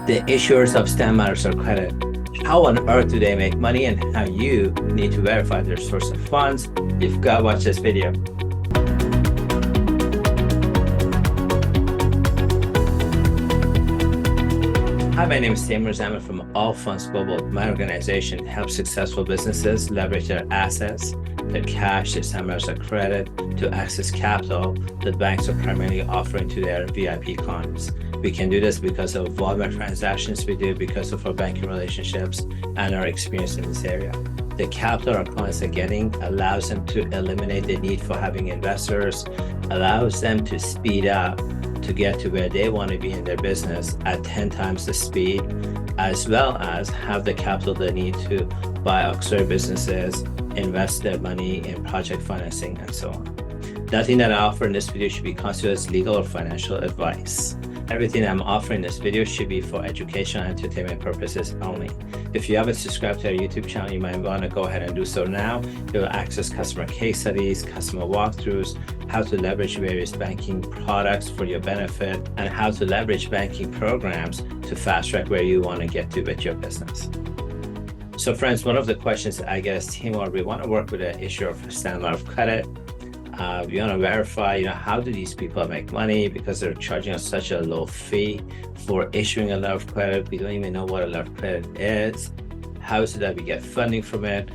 the issuers of stamp letters of credit. How on earth do they make money, and how you need to verify their source of funds? You've got to watch this video. Hi, my name is Taimour Zaman from All Funds Global. My organization helps successful businesses leverage their assets, their cash, their stamp letters of credit to access capital that banks are primarily offering to their VIP clients. We can do this because of volume of transactions we do, because of our banking relationships and our experience in this area. The capital our clients are getting allows them to eliminate the need for having investors, allows them to speed up to get to where they want to be in their business at 10 times the speed, as well as have the capital they need to buy auxiliary businesses, invest their money in project financing, and so on. Nothing that I offer in this video should be considered as legal or financial advice. Everything I'm offering in this video should be for educational and entertainment purposes only. If you haven't subscribed to our YouTube channel, you might want to go ahead and do so now. You'll access customer case studies, customer walkthroughs, how to leverage various banking products for your benefit, and how to leverage banking programs to fast track where you want to get to with your business. So friends, one of the questions I get is, Taimour, we want to work with an issuer of stamp letter of credit. We want to verify, how do these people make money, because they're charging us such a low fee for issuing a letter of credit. We don't even know what a letter of credit is. How is it that we get funding from it?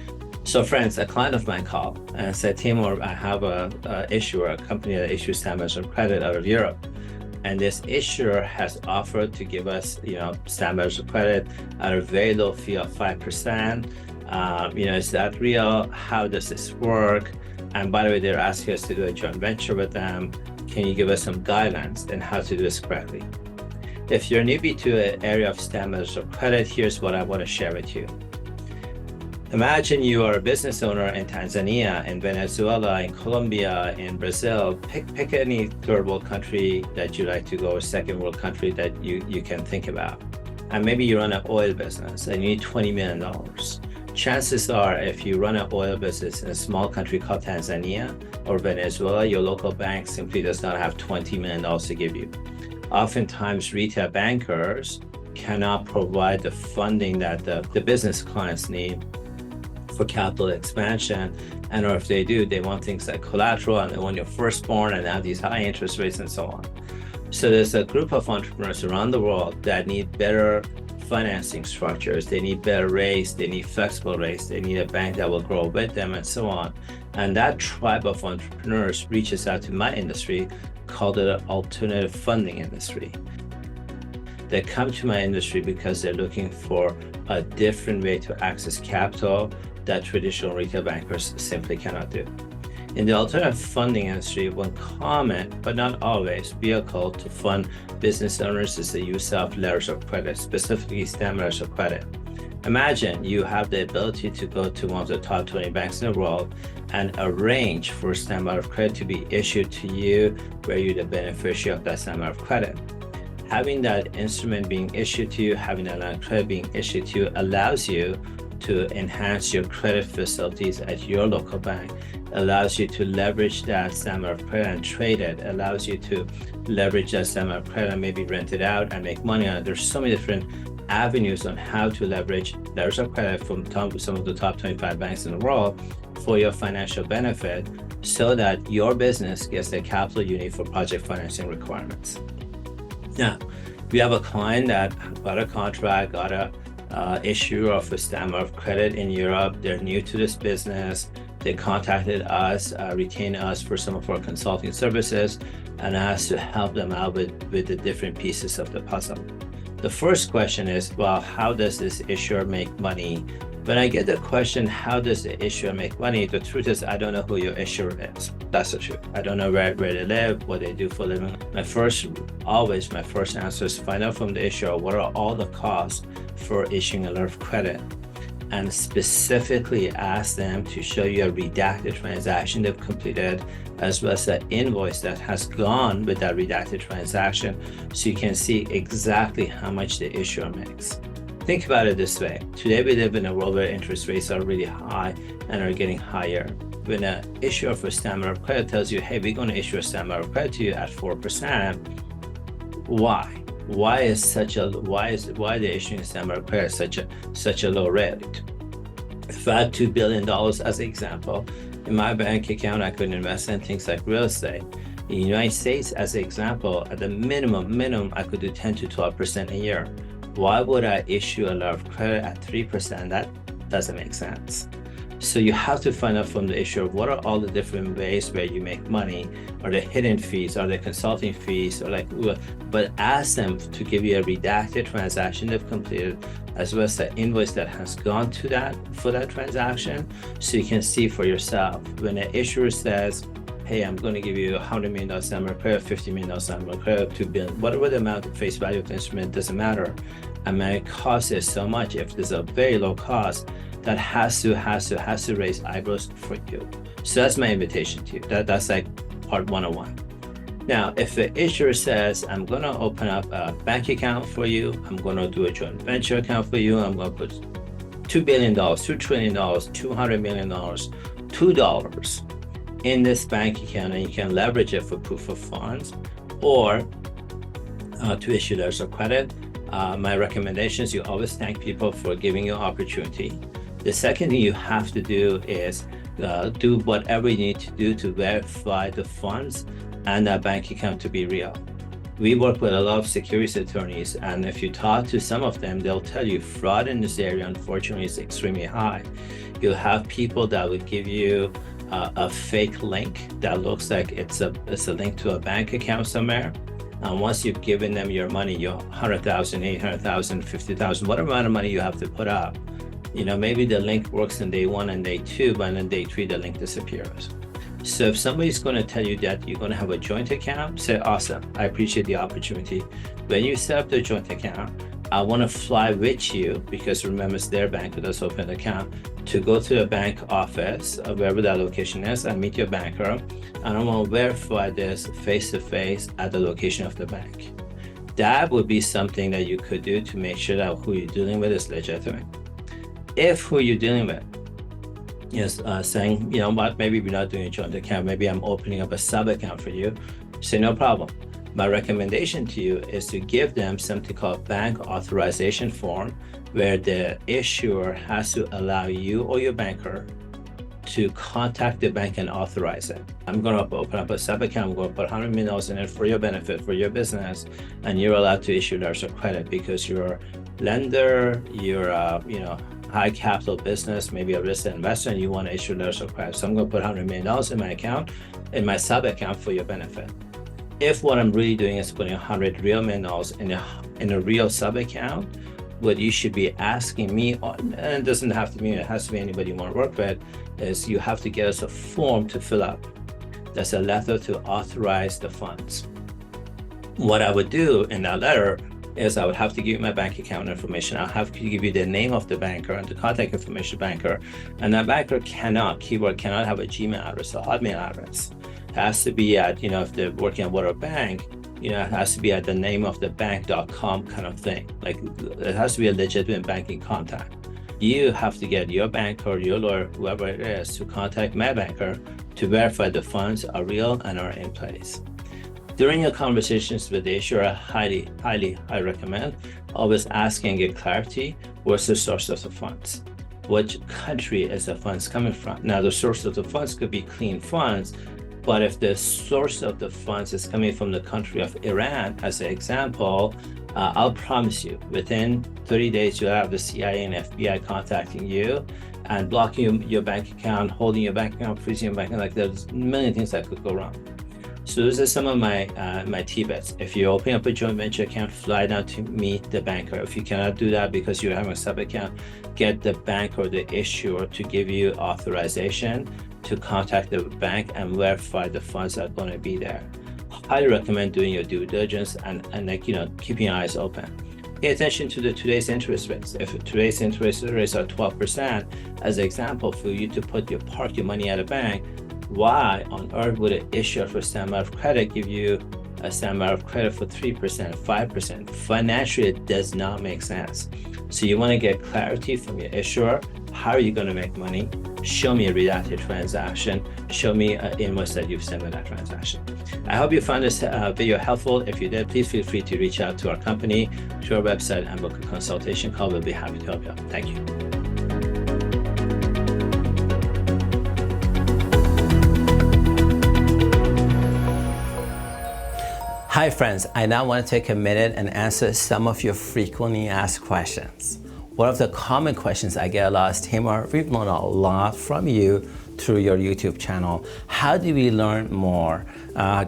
So friends, a client of mine called and said, Taimour, I have a issuer, a company that issues stamp letters of credit out of Europe. And this issuer has offered to give us, stamp letters of credit at a very low fee of 5%. Is that real? How does this work? And by the way, they're asking us to do a joint venture with them. Can you give us some guidelines on how to do this correctly? If you're newbie to an area of stamp letters of credit, here's what I want to share with you. Imagine you are a business owner in Tanzania, in Venezuela, in Colombia, in Brazil. Pick any third world country that you like to go, or second world country that you can think about. And maybe you run an oil business and you need $20 million. Chances are, if you run an oil business in a small country called Tanzania or Venezuela, your local bank simply does not have $20 million to give you. Oftentimes, retail bankers cannot provide the funding that the business clients need for capital expansion. And or if they do, they want things like collateral, and they want your firstborn, and have these high interest rates and so on. So there's a group of entrepreneurs around the world that need better financing structures, they need better rates, they need flexible rates, they need a bank that will grow with them, and so on. And that tribe of entrepreneurs reaches out to my industry, called it an alternative funding industry. They come to my industry because they're looking for a different way to access capital that traditional retail bankers simply cannot do. In the alternative funding industry, one common, but not always, vehicle to fund business owners is the use of letters of credit, specifically stamp letters of credit. Imagine you have the ability to go to one of the top 20 banks in the world and arrange for a stamp letter of credit to be issued to you, where you're the beneficiary of that stamp letter of credit. Having that instrument being issued to you, having that letter of credit being issued to you, allows you to enhance your credit facilities at your local bank, allows you to leverage that stamp letter of credit and trade it, allows you to leverage that stamp letter of credit and maybe rent it out and make money on it. There's so many different avenues on how to leverage letters of credit from some of the top 25 banks in the world for your financial benefit, so that your business gets the capital you need for project financing requirements. Now, we have a client that got a contract, got a issue of a stamp letter of credit in Europe. They're new to this business. They contacted us, retained us for some of our consulting services, and asked to help them out with the different pieces of the puzzle. The first question is, well, how does this issuer make money? When I get the question, how does the issuer make money? The truth is, I don't know who your issuer is. That's the truth. I don't know where they live, what they do for a living. My first answer is find out from the issuer, what are all the costs for issuing a letter of credit? And specifically ask them to show you a redacted transaction they've completed, as well as an invoice that has gone with that redacted transaction, so you can see exactly how much the issuer makes. Think about it this way. Today we live in a world where interest rates are really high and are getting higher. When an issuer for a stamp letter of credit tells you, hey, we're going to issue a stamp letter of credit to you at 4%, why? why the issuing standard of credit such a low rate? If I had $2 billion as an example, in my bank account, I could invest in things like real estate. In the United States, as an example, at the minimum, I could do 10 to 12% a year. Why would I issue a letter of credit at 3%? That doesn't make sense. So you have to find out from the issuer, what are all the different ways where you make money? Are there hidden fees? Are there consulting fees? Or but ask them to give you a redacted transaction they've completed, as well as the invoice that has gone to for that transaction, so you can see for yourself. When an issuer says, hey, I'm going to give you $100 million summer credit, $50 million summer credit, $2 billion, whatever the amount of face value of the instrument, doesn't matter. I mean, it costs is so much. If there's a very low cost, that has to raise eyebrows for you. So that's my invitation to you. That's like part 101. Now, if the issuer says, I'm going to open up a bank account for you, I'm going to do a joint venture account for you, I'm going to put $2 billion, $2 trillion, $200 million, $2 in this bank account, and you can leverage it for proof of funds or to issue letters of credit. My recommendation is you always thank people for giving you opportunity. The second thing you have to do is do whatever you need to do to verify the funds and that bank account to be real. We work with a lot of securities attorneys, and if you talk to some of them, they'll tell you fraud in this area, unfortunately, is extremely high. You'll have people that would give you a fake link that looks like it's a link to a bank account somewhere. And once you've given them your money, your $100,000, $800,000, $50,000, whatever amount of money you have to put up, maybe the link works in day 1 and day 2, but in day 3, the link disappears. So if somebody's going to tell you that you're going to have a joint account, say, awesome, I appreciate the opportunity. When you set up the joint account, I want to fly with you, because remember, it's their bank with us open account, to go to the bank office, wherever that location is, and meet your banker. And I want to verify this face-to-face at the location of the bank. That would be something that you could do to make sure that who you're dealing with is legitimate. If who you're dealing with is saying, what, maybe we're not doing a joint account, maybe I'm opening up a sub account for you, say no problem. My recommendation to you is to give them something called bank authorization form, where the issuer has to allow you or your banker to contact the bank and authorize it. I'm going to open up a sub account, I'm going to put $100 million in it for your benefit, for your business, and you're allowed to issue letters of credit because you're a lender, you're high capital business, maybe a risk investor, and you want to issue letters of credit. So I'm going to put $100 million in my account, in my sub account, for your benefit. If what I'm really doing is putting $100 real million in a real sub account, what you should be asking me, and it doesn't have to be, it has to be anybody you want to work with, is you have to get us a form to fill up. That's a letter to authorize the funds. What I would do in that letter is I would have to give you my bank account information. I'll have to give you the name of the banker and the contact information of the banker. And that banker cannot have a Gmail address, a Hotmail address. It has to be at, if they're working at a bank, it has to be at the name of the bank.com kind of thing. Like, it has to be a legitimate banking contact. You have to get your banker, your lawyer, whoever it is, to contact my banker to verify the funds are real and are in place. During your conversations with the issuer, I recommend always asking and get clarity. What's the source of the funds? Which country is the funds coming from? Now, the source of the funds could be clean funds, but if the source of the funds is coming from the country of Iran, as an example, I'll promise you, within 30 days, you'll have the CIA and FBI contacting you and blocking your bank account, holding your bank account, freezing your bank account. Like, there's a million things that could go wrong. So those are some of my tidbits. If you open up a joint venture account, fly down to meet the banker. If you cannot do that because you're having a sub account, get the bank or the issuer to give you authorization to contact the bank and verify the funds are going to be there. Highly recommend doing your due diligence and keeping your eyes open. Pay attention to today's interest rates. If today's interest rates are 12%, as an example, for you to park your money at a bank, why on earth would an issuer for standby of credit give you a standby of credit for 3%, 5%? Financially, it does not make sense. So you want to get clarity from your issuer. How are you going to make money? Show me a redacted transaction. Show me an invoice that you've sent with that transaction. I hope you found this video helpful. If you did, please feel free to reach out to our company, to our website, and book a consultation call. We'll be happy to help you out. Thank you. Hi friends, I now want to take a minute and answer some of your frequently asked questions. One of the common questions I get a lot is, Taimour, we've learned a lot from you through your YouTube channel. How do we learn more?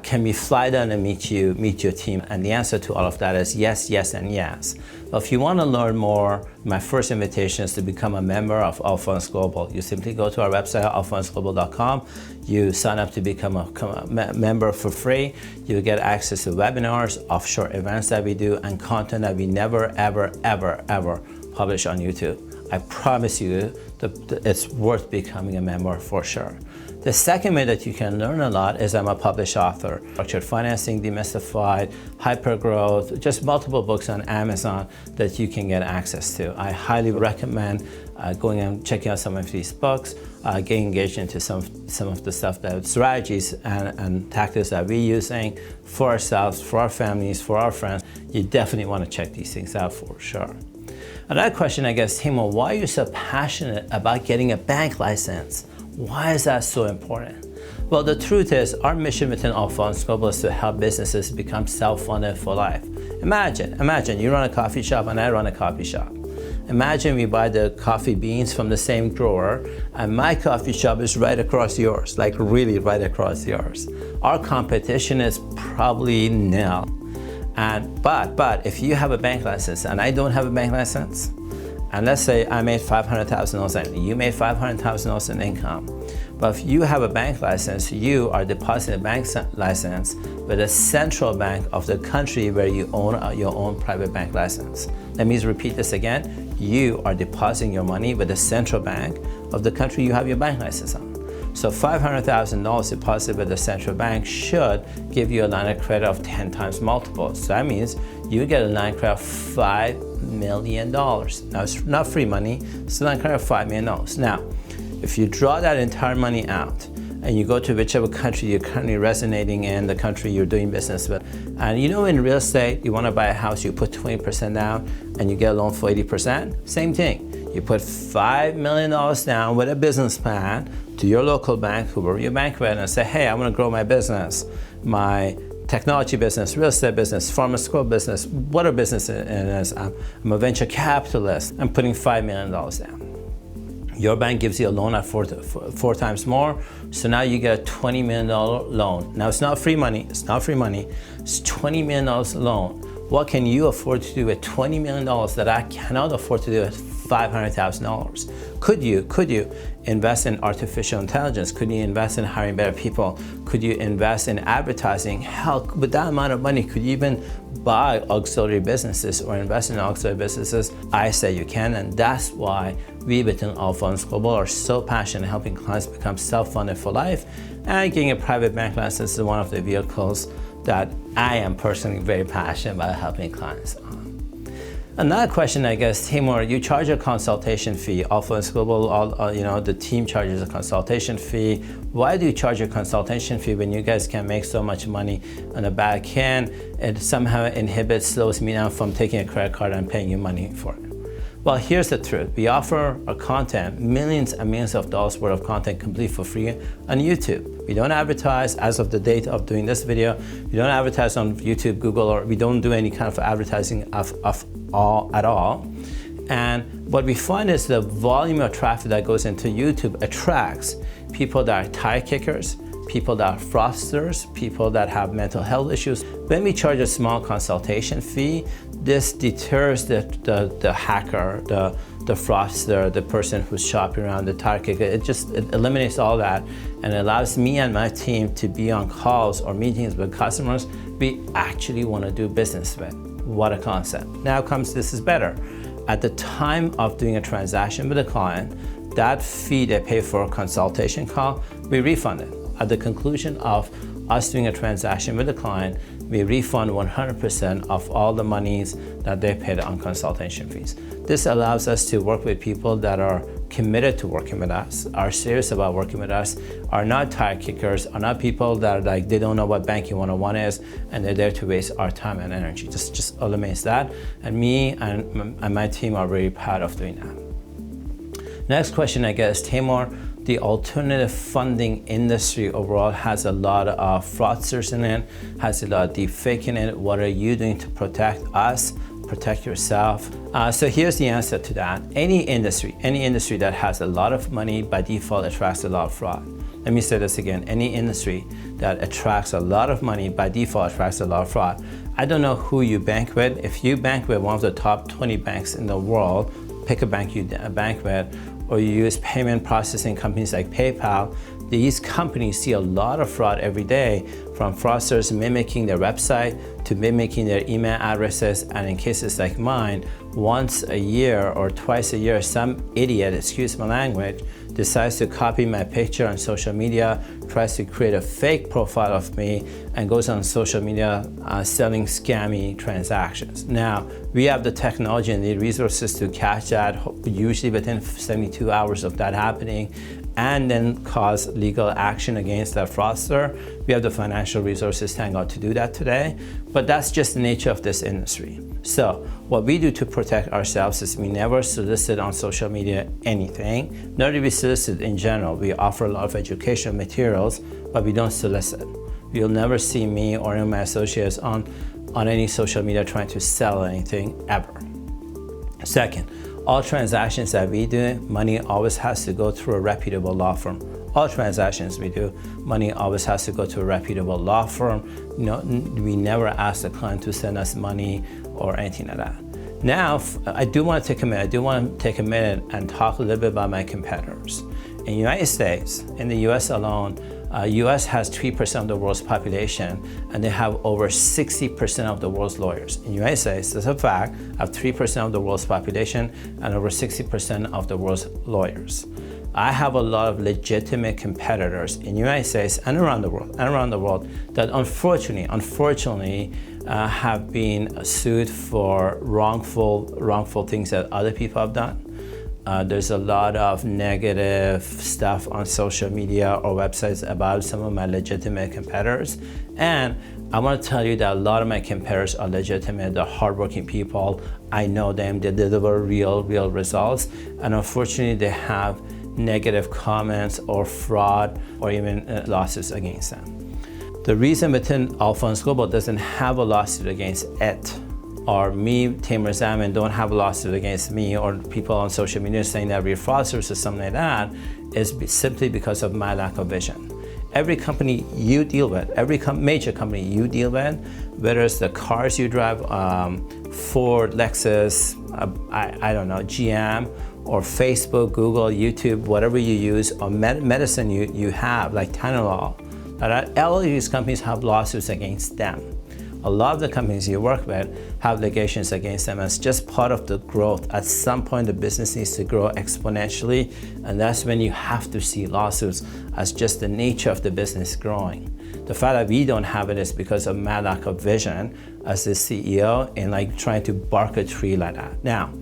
Can we fly down and meet your team? And the answer to all of that is yes, yes, and yes. But if you want to learn more, my first invitation is to become a member of All Funds Global. You simply go to our website, allfundsglobal.com. You sign up to become a member for free. You get access to webinars, offshore events that we do, and content that we never, ever, ever, ever publish on YouTube. I promise you that it's worth becoming a member for sure. The second way that you can learn a lot is I'm a published author. Structured Financing, Demystified, Hypergrowth, just multiple books on Amazon that you can get access to. I highly recommend going and checking out some of these books, getting engaged into some of the stuff, that strategies and tactics that we're using for ourselves, for our families, for our friends. You definitely want to check these things out for sure. Another question, I guess, Taimour, why are you so passionate about getting a bank license? Why is that so important? Well, the truth is, our mission within All Funds Global is to help businesses become self-funded for life. Imagine you run a coffee shop and I run a coffee shop. Imagine we buy the coffee beans from the same grower and my coffee shop is right across yours, like really right across yours. Our competition is probably nil. But if you have a bank license and I don't have a bank license, and let's say I made $500,000 and you made $500,000 in income, but if you have a bank license, you are depositing a bank license with a central bank of the country where you own your own private bank license. Let me repeat this again. You are depositing your money with the central bank of the country you have your bank license on. So $500,000 deposited with the central bank should give you a line of credit of 10 times multiple. So that means you get a line of credit of $5 million. Now it's not free money, it's a line of credit of $5 million. Now, if you draw that entire money out and you go to whichever country you're currently resonating in, the country you're doing business with, and you know in real estate, you want to buy a house, you put 20% down and you get a loan for 80%, same thing. You put $5 million down with a business plan to your local bank, whoever your bank with, and say, hey, I want to grow my business, my technology business, real estate business, pharmaceutical business, whatever business it is. I'm a venture capitalist. I'm putting $5 million down. Your bank gives you a loan at four times more, so now you get a $20 million loan. Now it's not free money, it's $20 million loan. What can you afford to do with $20 million that I cannot afford to do with $500,000? Could you invest in artificial intelligence? Could you invest in hiring better people? Could you invest in advertising? Hell, with that amount of money, could you even buy auxiliary businesses or invest in auxiliary businesses? I say you can, and that's why we within All Funds Global are so passionate in helping clients become self-funded for life, and getting a private bank license is one of the vehicles that I am personally very passionate about helping clients on. Another question, I guess, Taimour, you charge a consultation fee. All Funds Global, the team charges a consultation fee. Why do you charge a consultation fee when you guys can make so much money on the back end? It somehow slows me down from taking a credit card and paying you money for it. Well, here's the truth. We offer our content, millions and millions of dollars worth of content complete for free on YouTube. We don't advertise as of the date of doing this video. We don't advertise on YouTube, Google, or we don't do any kind of advertising at all. And what we find is the volume of traffic that goes into YouTube attracts people that are tire kickers, people that are fraudsters, people that have mental health issues. When we charge a small consultation fee, this deters the hacker, the fraudster, the person who's shopping around, the tire kicker. It eliminates all that and allows me and my team to be on calls or meetings with customers we actually want to do business with. What a concept. Now comes, this is better. At the time of doing a transaction with a client, that fee they pay for a consultation call, we refund it. At the conclusion of us doing a transaction with a client, we refund 100% of all the monies that they paid on consultation fees. This allows us to work with people that are committed to working with us, are serious about working with us, are not tire kickers, are not people that are like, they don't know what banking 101 is, and they're there to waste our time and energy. Just eliminates that. And me and my team are very proud of doing that. Next question I get is, Taimour, the alternative funding industry overall has a lot of fraudsters in it, has a lot of deep fake in it. What are you doing to protect us, protect yourself? So here's the answer to that. Any industry that has a lot of money by default attracts a lot of fraud. Let me say this again. Any industry that attracts a lot of money by default attracts a lot of fraud. I don't know who you bank with. If you bank with one of the top 20 banks in the world, pick a bank you bank with, or you use payment processing companies like PayPal, these companies see a lot of fraud every day, from fraudsters mimicking their website to mimicking their email addresses, and in cases like mine, once a year or twice a year, some idiot, excuse my language, decides to copy my picture on social media, tries to create a fake profile of me, and goes on social media selling scammy transactions. Now, we have the technology and the resources to catch that, usually within 72 hours of that happening, and then cause legal action against that fraudster. We have the financial resources, thank God, to do that today, but that's just the nature of this industry. So what we do to protect ourselves is we never solicit on social media anything, nor do we solicit in general. We offer a lot of educational materials, but we don't solicit. You'll never see me or any of my associates on any social media trying to sell anything, ever. Second, all transactions that we do, money always has to go through a reputable law firm. All transactions we do, money always has to go to a reputable law firm. We never ask the client to send us money or anything like that. Now, I do want to take a minute and talk a little bit about my competitors. In the United States, in the US alone, US has 3% of the world's population, and they have over 60% of the world's lawyers. In the United States, that's a fact, have 3% of the world's population and over 60% of the world's lawyers. I have a lot of legitimate competitors in the United States and around the world that unfortunately have been sued for wrongful things that other people have done. There's a lot of negative stuff on social media or websites about some of my legitimate competitors. And I want to tell you that a lot of my competitors are legitimate, they're hardworking people. I know them, they deliver real results. And unfortunately, they have negative comments or fraud or even lawsuits against them. The reason within All Funds Global doesn't have a lawsuit against it, or me, Taimour Zaman, don't have a lawsuit against me, or people on social media saying that we're fraudsters or something like that, is simply because of my lack of vision. Every company you deal with, every major company you deal with, whether it's the cars you drive, Ford, Lexus, I don't know, GM, or Facebook, Google, YouTube, whatever you use, or medicine you have, like Taimour, all of these companies have lawsuits against them. A lot of the companies you work with have litigations against them. It's just part of the growth. At some point, the business needs to grow exponentially, and that's when you have to see lawsuits as just the nature of the business growing. The fact that we don't have it is because of my lack of vision as the CEO and like trying to bark a tree like that. Now,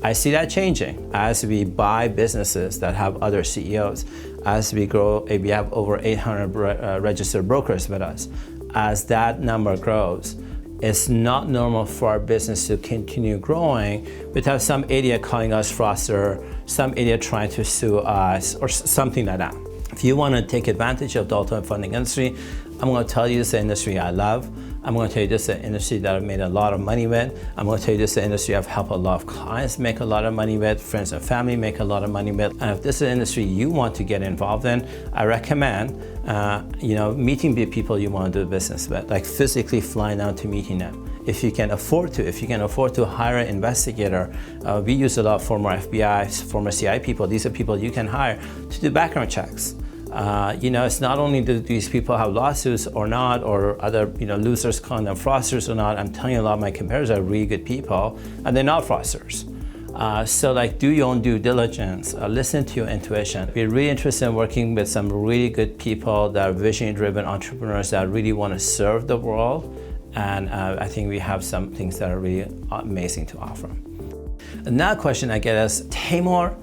I see that changing as we buy businesses that have other CEOs, as we grow. We have over 800 registered brokers with us. As that number grows, it's not normal for our business to continue growing without some idiot calling us fraudster, some idiot trying to sue us, or something like that. If you want to take advantage of the alternative funding industry, I'm going to tell you this is the industry I love. I'm going to tell you this is the industry that I've made a lot of money with. I'm going to tell you this is the industry I've helped a lot of clients make a lot of money with, friends and family make a lot of money with. And if this is an industry you want to get involved in, I recommend meeting the people you want to do business with, like physically flying out to meeting them. If you can afford to hire an investigator, we use a lot of former FBI, former CIA people. These are people you can hire to do background checks. It's not only do these people have lawsuits or not, or other losers calling them fraudsters or not. I'm telling you, a lot of my competitors are really good people, and they're not fraudsters. So do your own due diligence, listen to your intuition. We're really interested in working with some really good people that are vision-driven entrepreneurs that really want to serve the world And I think we have some things that are really amazing to offer. Another question I get is, Taimour,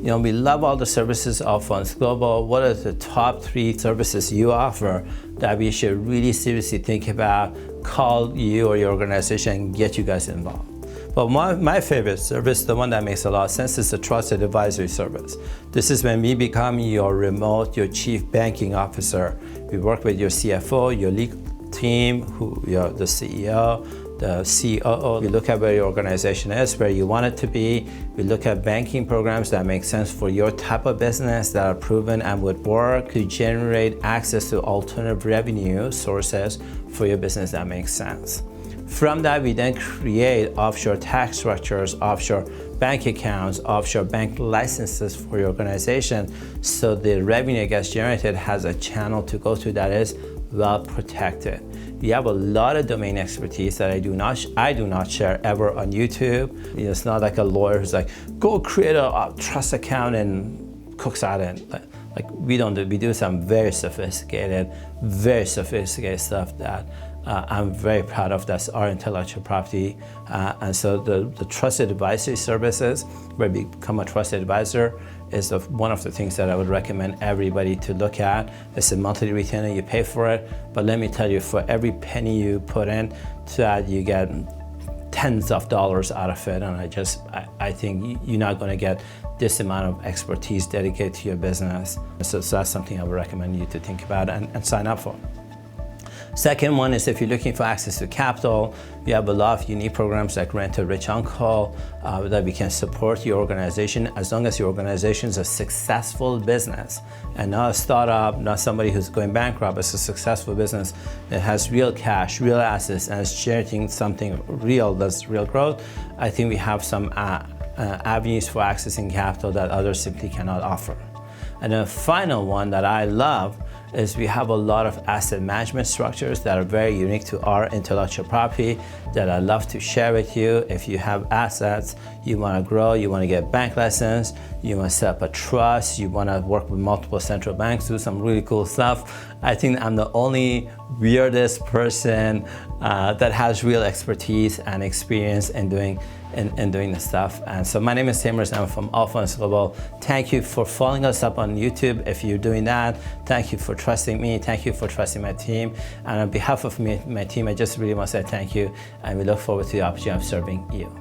we love all the services of Funds Global. What are the top 3 services you offer that we should really seriously think about, call you or your organization and get you guys involved? But my favorite service, the one that makes a lot of sense, is the Trusted Advisory Service. This is when we become your chief banking officer. We work with your CFO, your legal team, the CEO, the COO. We look at where your organization is, where you want it to be. We look at banking programs that make sense for your type of business, that are proven and would work to generate access to alternative revenue sources for your business that makes sense. From that, we then create offshore tax structures, offshore bank accounts, offshore bank licenses for your organization, so the revenue that gets generated has a channel to go to that is well protected. We have a lot of domain expertise that I do not share ever on YouTube. It's not like a lawyer who's like, go create a trust account and cooks out it. Like we don't do. We do some very sophisticated stuff that I'm very proud of. That's our intellectual property. And so the trusted advisory services, where we become a trusted advisor, is one of the things that I would recommend everybody to look at. It's a monthly retainer, you pay for it, but let me tell you, for every penny you put in to that, you get tens of dollars out of it. And I think you're not gonna get this amount of expertise dedicated to your business. So that's something I would recommend you to think about and sign up for. Second one is, if you're looking for access to capital, we have a lot of unique programs like Rent a Rich Uncle that we can support your organization as long as your organization is a successful business and not a startup, not somebody who's going bankrupt. It's a successful business that has real cash, real assets, and is generating something real, that's real growth. I think we have some avenues for accessing capital that others simply cannot offer. And the final one that I love is we have a lot of asset management structures that are very unique to our intellectual property that I love to share with you. If you have assets, you want to grow, you want to get bank license, you want to set up a trust, you want to work with multiple central banks, do some really cool stuff. I think I'm the only weirdest person that has real expertise and experience in doing this stuff. And so my name is Taimour Zaman from Authorize Global. Thank you for following us up on YouTube. If you're doing that, thank you for trusting me. Thank you for trusting my team. And on behalf of my team, I just really want to say thank you. And we look forward to the opportunity of serving you.